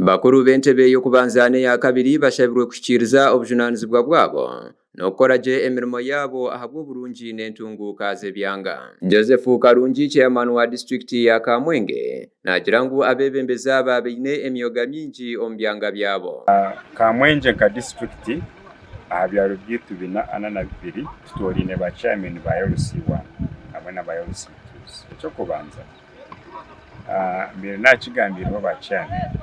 bakuru b'entebe yo kubanzane ya kabiri bashabirwe kushikiriza obujunanizibwa bwabo nokoraje emirimo yabo ahabwo burungi n'entunguka z'ebyanga. Joseph Karungi, chairman wa district ya Kamwenge, nagira ngu abebembeza babeine emyoga mingi omu byanga byabo. Kamwenge nka district ahabyaro byitu bina anana bibiri tutorine ba chairman ba LC1 abana ba LC2. Cyo kubanza mbere nakigambirwa ba chairman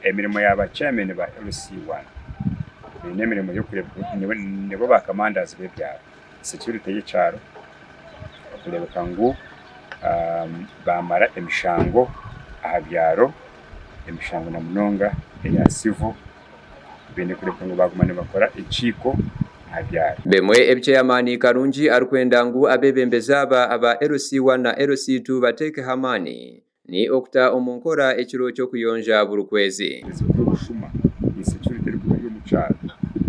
emirimo y'aba chairman ba LC1 nemirimo yo kureba nebo ba commanders b'ebyaro security y'icaro kureba kangu bamara emishango ahabyaro emishango na munonga ya civil bene kureba ngo bagumane bakora iciko ahabyaro. Bemwe ebichairman Karungi arikwenda ngu abebembeza aba LC1 na LC2 bateke hamani ni okuta omunkora ekiro cyo kuyonja buri kwezi. Gushuma ni security yo mucyaro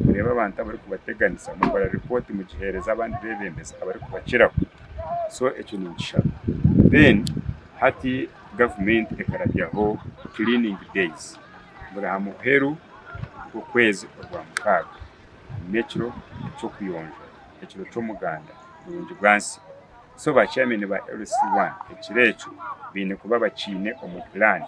kureba abantu abari kubateganisa mu bara report mu gihereza abandi bebembeza abari kubakiraho, so ecyo ni nshaka. Then hati government ekarabyaho cleaning days buri hamuheru ku kwezi kwa mukaga metro cyo kuyonja ekiro cyo muganda burungi bwansi. So ba chairman ba LC1 ekirecho bine kuba bacine omu plan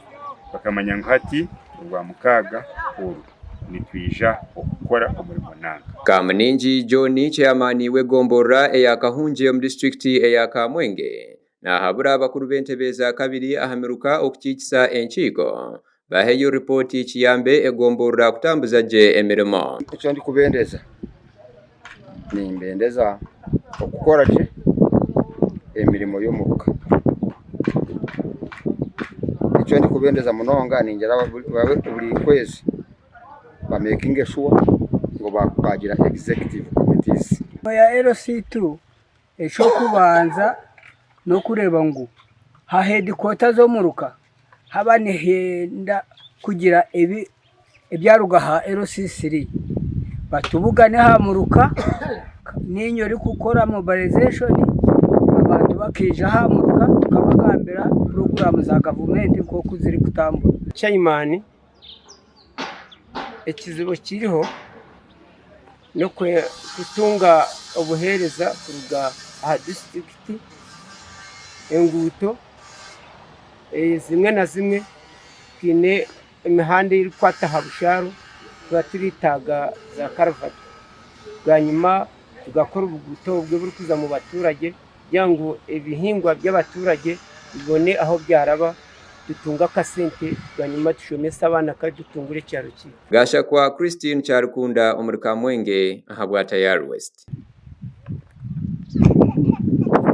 bakamanya ngo hati rwa mukaga uru nitwija okukora omurimo nanga. Kamningi John, chairman wegombora eya Kahunje mu district eya Kamwenge, na habura abakuru b'entebe za kabiri ahamiruka okukikisa enkiiko baheyo report kiyambe egombora kutambuza je emirimo. Icyo ndi kubendeza ni mbendeza okukora je emirimo y'umuka. Icyo ndi kubendeza munonga ningera buri kwezi ba making sure ngo bagira executive committees ya LC2 echo kubanza no kureba ngo ha headquarters zo muruka habane henda kugira ebyaruga ha LC3 batubugane ha muruka ninyo ri gukora mobilization abantu bakija ha muruka tukabagambira program za government ko kuziri kutambura. Chairman ekizibo kiriho no kutunga obuhereza kuruga aha district enguto zimwe na zimwe kine imihanda iri kwata habusharo baturitaga za Karvati ganyuma tugakora ubuguto bwe buri kuza mu baturage byango ebihingwa by'abaturage bibone aho byaraba dutunga kasente ganyuma tushomesa abana kadutungure cyaro ki. Gasha kwa Christine Charukunda omuri Kamwenge ahabwa Tayari West.